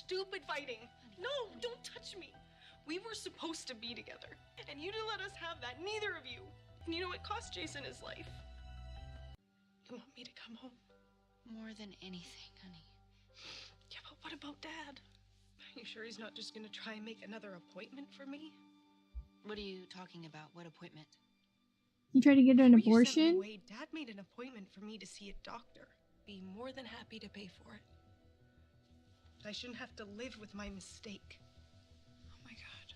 stupid fighting. No, don't touch me. We were supposed to be together, and you didn't let us have that, neither of you. And you know it cost Jason his life. You want me to come home? More than anything, honey. Yeah, but what about Dad? Are you sure he's not just gonna try and make another appointment for me? What are you talking about? What appointment? You tried to get her an Before you sent me abortion? away, Dad made an appointment for me to see a doctor. Be more than happy to pay for it. I shouldn't have to live with my mistake. Oh my God.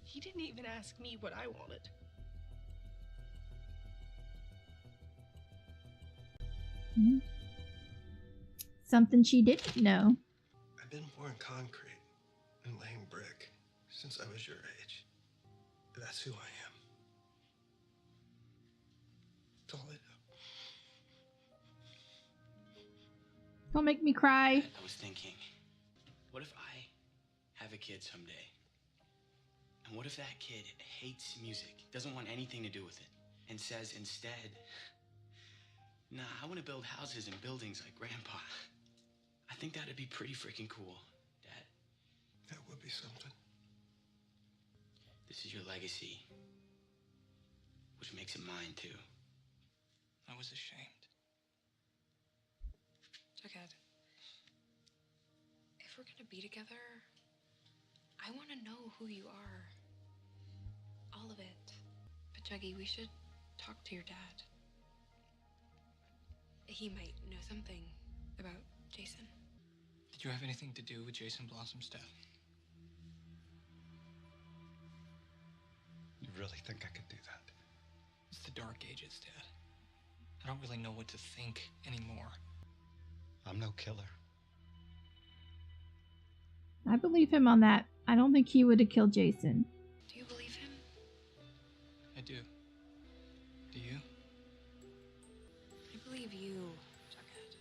He didn't even ask me what I wanted. Hmm. Something she didn't know. I've been pouring concrete and laying brick since I was your age. That's who I am. That's all I do. Don't make me cry. I was thinking, what if I have a kid someday? And what if that kid hates music, doesn't want anything to do with it, and says instead, nah, I want to build houses and buildings like Grandpa. I think that'd be pretty freaking cool, Dad. That would be something. This is your legacy, which makes it mine, too. I was ashamed. Jughead, if we're gonna be together, I want to know who you are. All of it. But Juggy, we should talk to your dad. He might know something about Jason. Did you have anything to do with Jason Blossom's death? You really think I could do that? It's the Dark Ages, Dad. I don't really know what to think anymore. I'm no killer. I believe him on that. I don't think he would have killed Jason. Do you believe him? I do. Do you? I believe you, Jughead.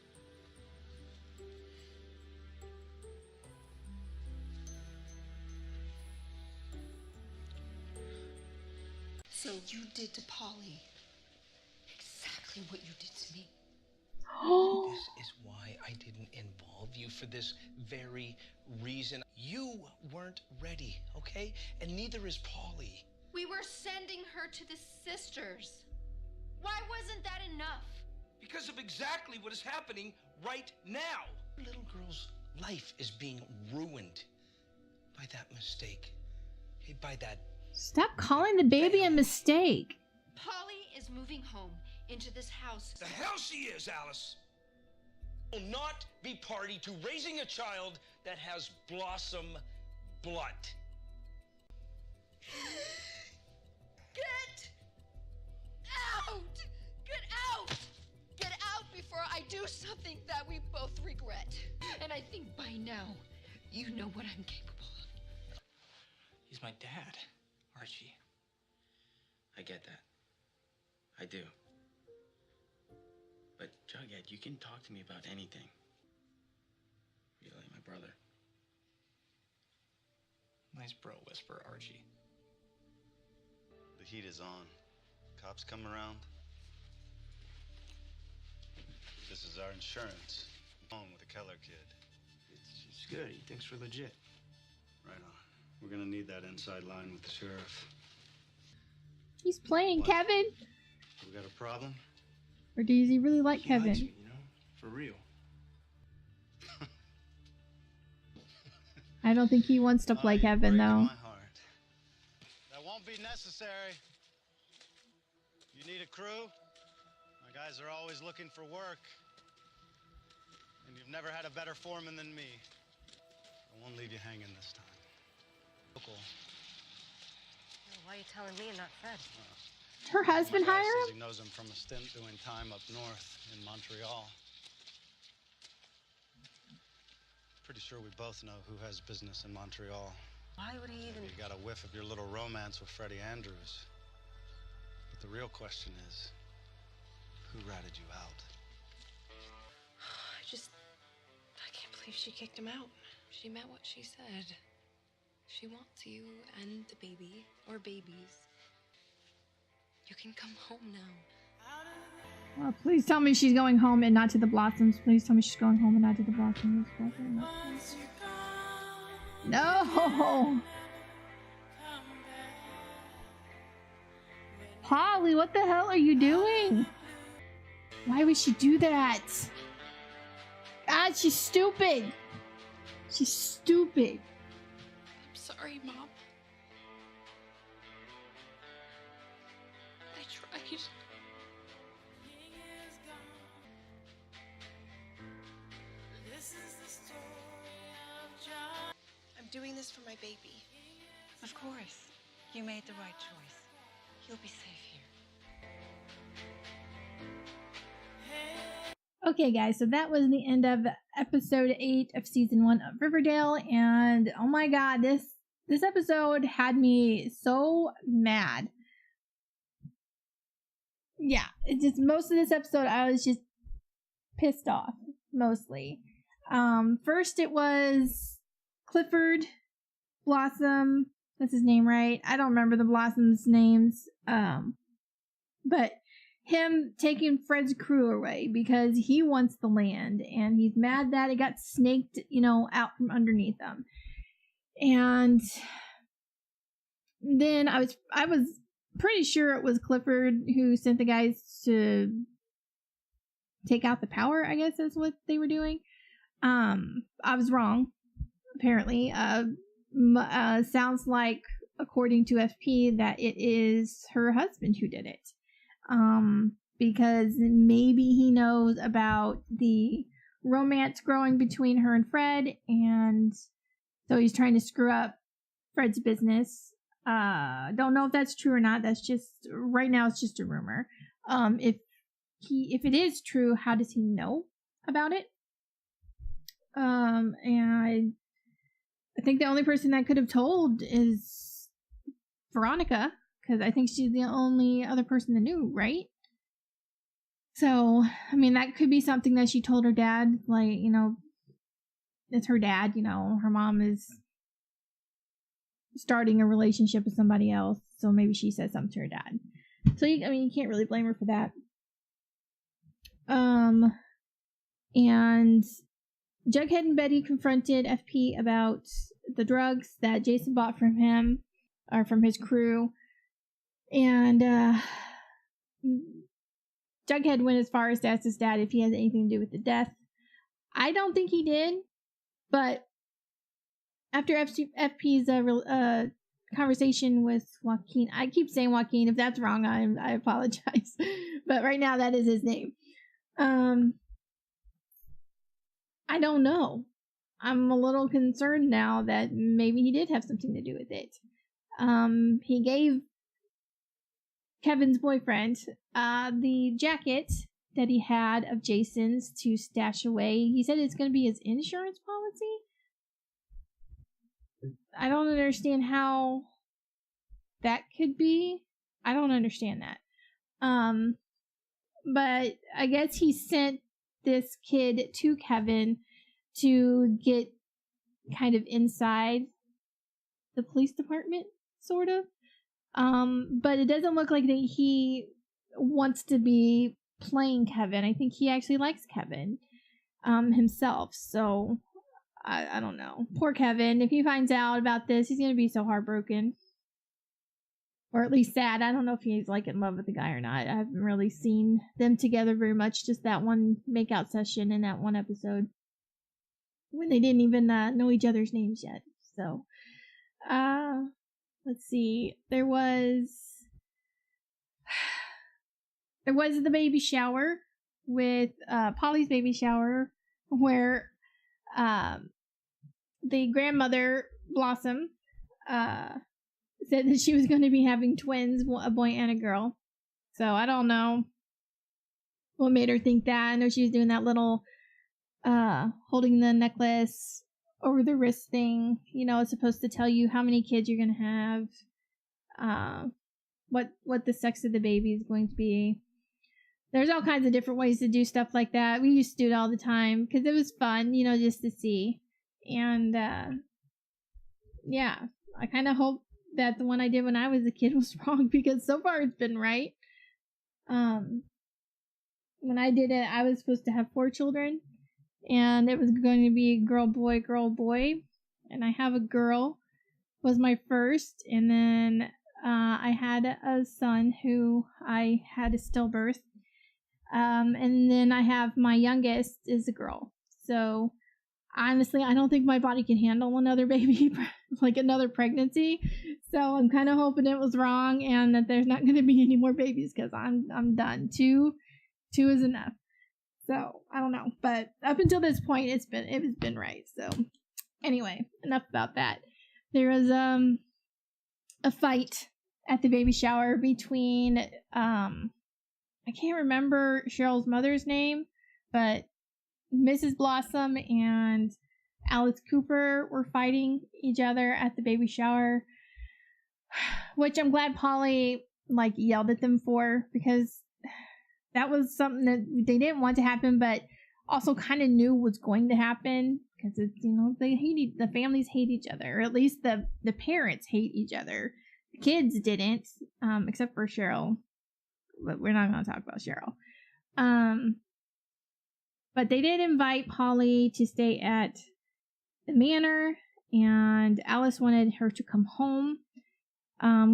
So you did to Polly exactly what you did to me. This is why I didn't involve you for this very reason. You weren't ready, okay? And neither is Polly. We were sending her to the sisters. Why wasn't that enough? Because of exactly what is happening right now. Your little girl's life is being ruined by that mistake. Hey, by that. Stop calling the baby a mistake. Polly is moving home into this house. The hell she is, Alice! Will not be party to raising a child that has Blossom blood. Get out! Get out! Get out before I do something that we both regret. And I think by now, you know what I'm capable of. He's my dad, Archie. I get that. I do. But, Jughead, you can talk to me about anything. You're like my brother. Nice bro whisper, Archie. The heat is on. Cops come around. This is our insurance. Home with the Keller kid. It's good. He thinks we're legit. Right on. We're gonna need that inside line with the sheriff. He's playing What? Kevin. We got a problem? Or does he really like He likes Kevin? me, you know? For real. I don't think he wants to play You're Kevin breaking though. my heart. That won't be necessary. You need a crew? My guys are always looking for work. And you've never had a better foreman than me. I won't leave you hanging this time. Local. Why are you telling me and not Fred? Her husband My guy hire says him? he knows him from a stint doing time up north in Montreal. Pretty sure we both know who has business in Montreal. Why would he even... You got a whiff of your little romance with Freddie Andrews. But the real question is, who ratted you out? I can't believe she kicked him out. She meant what she said. She wants you and the baby, or babies. You can come home now. Oh, please tell me she's going home and not to the Blossoms. Please tell me she's going home and not to the Blossoms. No! Polly, what the hell are you doing? Why would she do that? God, she's stupid. She's stupid. I'm sorry, Mom. I tried. I'm doing this for my baby. Of course. You made the right choice. You'll be safe here. Okay, guys, so that was the end of episode 8 of season 1 of Riverdale, and oh my god, this episode had me so mad. Yeah, it just most of this episode I was just pissed off, mostly. First it was Clifford, Blossom, that's his name, right? I don't remember the Blossoms' names. But him taking Fred's crew away because he wants the land and he's mad that it got snaked, out from underneath him. And then I was pretty sure it was Clifford who sent the guys to take out the power, I guess is what they were doing. I was wrong, apparently. Sounds like, according to FP, that it is her husband who did it. Because maybe he knows about the romance growing between her and Fred, and so he's trying to screw up Fred's business. Don't know if that's true or not. That's just, right now it's just a rumor. If it is true, how does he know about it? And I think the only person that could have told is Veronica, because I think she's the only other person that knew, right? So, I mean, that could be something that she told her dad, like, it's her dad, her mom is starting a relationship with somebody else, so maybe she said something to her dad. So, you can't really blame her for that. And Jughead and Betty confronted FP about the drugs that Jason bought from him, or from his crew. And Jughead went as far as to ask his dad if he has anything to do with the death. I don't think he did, but after FP's conversation with Joaquin, I keep saying Joaquin. If that's wrong, I apologize. But right now, that is his name. I don't know. I'm a little concerned now that maybe he did have something to do with it. He gave Kevin's boyfriend the jacket that he had of Jason's to stash away. He said it's going to be his insurance policy. I don't understand how that could be. I don't understand that. But I guess he sent this kid to Kevin to get kind of inside the police department, sort of. But it doesn't look like that he wants to be playing Kevin. I think he actually likes Kevin himself. So I don't know. Poor Kevin. If he finds out about this, he's gonna be so heartbroken, or at least sad. I don't know if he's like in love with the guy or not. I haven't really seen them together very much. Just that one makeout session in that one episode when they didn't even know each other's names yet. So, let's see. There was the baby shower with Polly's baby shower, where the grandmother Blossom said that she was going to be having twins, a boy and a girl. So I don't know what made her think that. I know she was doing that little holding the necklace over the wrist thing. It's supposed to tell you how many kids you're going to have, what the sex of the baby is going to be. There's all kinds of different ways to do stuff like that. We used to do it all the time because it was fun, just to see. And yeah, I kind of hope that the one I did when I was a kid was wrong, because so far it's been right. When I did it, I was supposed to have 4 children, and it was going to be girl, boy, and I have a girl, was my first, and then I had a son who I had a stillbirth, and then I have my youngest is a girl. So honestly, I don't think my body can handle another baby, like another pregnancy. So I'm kind of hoping it was wrong and that there's not going to be any more babies, because I'm done. Two is enough. So I don't know, but up until this point, it's been right. So anyway, enough about that. There was a fight at the baby shower between I can't remember Cheryl's mother's name, but Mrs. Blossom and Alice Cooper were fighting each other at the baby shower, which I'm glad Polly yelled at them for, because that was something that they didn't want to happen, but also kind of knew was going to happen, because it's, the families hate each other, or at least the parents hate each other. The kids didn't, except for Cheryl, but we're not going to talk about Cheryl. But they did invite Polly to stay at the manor, and Alice wanted her to come home,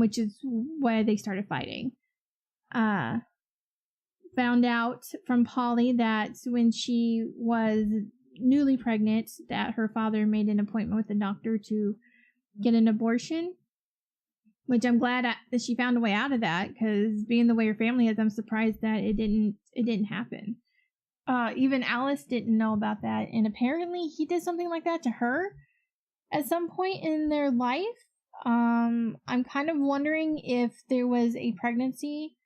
which is why they started fighting. Found out from Polly that when she was newly pregnant, that her father made an appointment with the doctor to get an abortion, which I'm glad that she found a way out of that, because being the way her family is, I'm surprised that it didn't happen. Even Alice didn't know about that, and apparently he did something like that to her at some point in their life. I'm kind of wondering if there was a pregnancy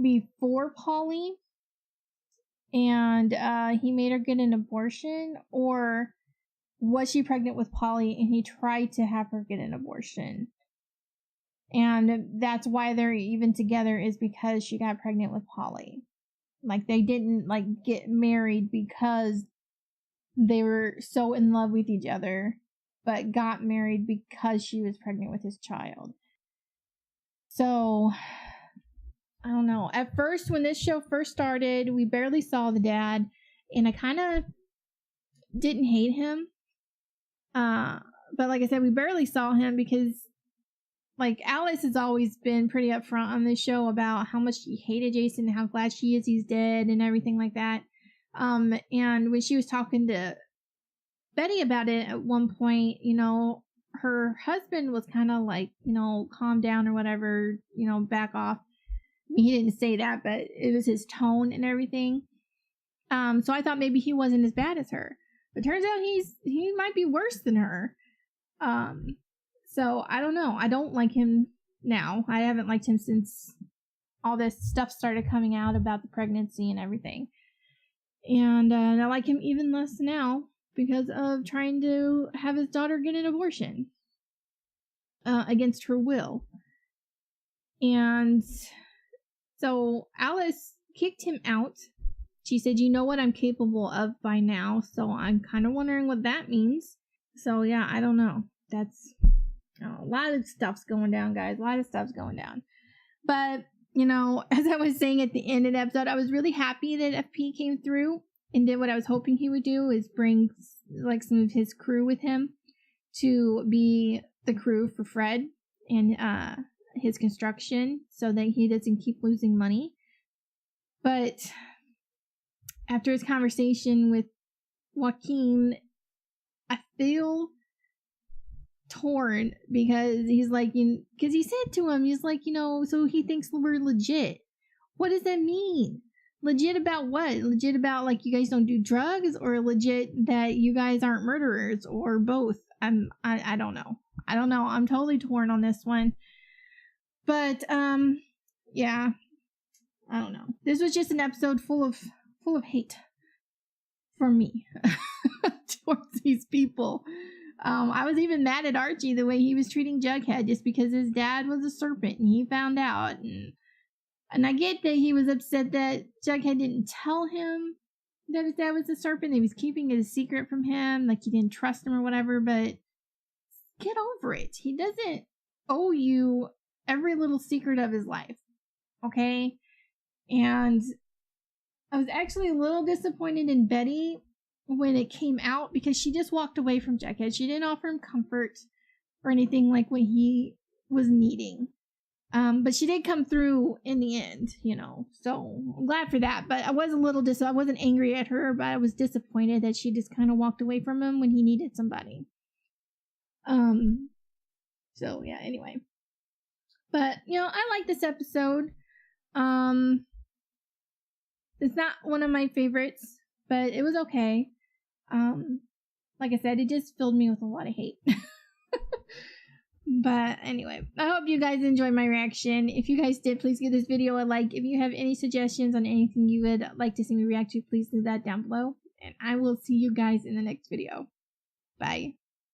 before Polly and he made her get an abortion, or was she pregnant with Polly and he tried to have her get an abortion, and that's why they're even together, is because she got pregnant with Polly. They didn't get married because they were so in love with each other, but got married because she was pregnant with his child. So I don't know. At first, when this show first started, we barely saw the dad, and I kind of didn't hate him. But like I said, we barely saw him because, Alice has always been pretty upfront on this show about how much she hated Jason and how glad she is he's dead and everything like that. And when she was talking to Betty about it at one point, her husband was kind of calm down or whatever, back off. He didn't say that, but it was his tone and everything. So I thought maybe he wasn't as bad as her, but turns out he might be worse than her. So I don't know. I don't like him now. I haven't liked him since all this stuff started coming out about the pregnancy and everything. And I like him even less now because of trying to have his daughter get an abortion against her will. And so Alice kicked him out. She said, "You know what I'm capable of by now." So I'm kind of wondering what that means. So yeah, I don't know. That's a lot of stuff's going down, guys. A lot of stuff's going down. But, as I was saying at the end of the episode, I was really happy that FP came through and did what I was hoping he would do, is bring some of his crew with him to be the crew for Fred and his construction, so that he doesn't keep losing money. But after his conversation with Joaquin, I feel torn, because he's because he said to him, he's so he thinks we're legit. What does that mean? Legit about what? Legit about you guys don't do drugs, or legit that you guys aren't murderers, or both? I don't know. I'm totally torn on this one. But yeah, I don't know. This was just an episode full of hate from me towards these people. I was even mad at Archie the way he was treating Jughead, just because his dad was a serpent and he found out. And I get that he was upset that Jughead didn't tell him that his dad was a serpent. He was keeping it a secret from him, he didn't trust him or whatever, but get over it. He doesn't owe you every little secret of his life, okay? And I was actually a little disappointed in Betty when it came out, because she just walked away from Jughead. She didn't offer him comfort or anything like what he was needing. But she did come through in the end, you know, so I'm glad for that. But I was a little I wasn't angry at her, but I was disappointed that she just kind of walked away from him when he needed somebody. So yeah, anyway. But, you know, I like this episode. It's not one of my favorites, but it was okay. Like I said, it just filled me with a lot of hate. But anyway, I hope you guys enjoyed my reaction. If you guys did, please give this video a like. If you have any suggestions on anything you would like to see me react to, please leave that down below. And I will see you guys in the next video. Bye.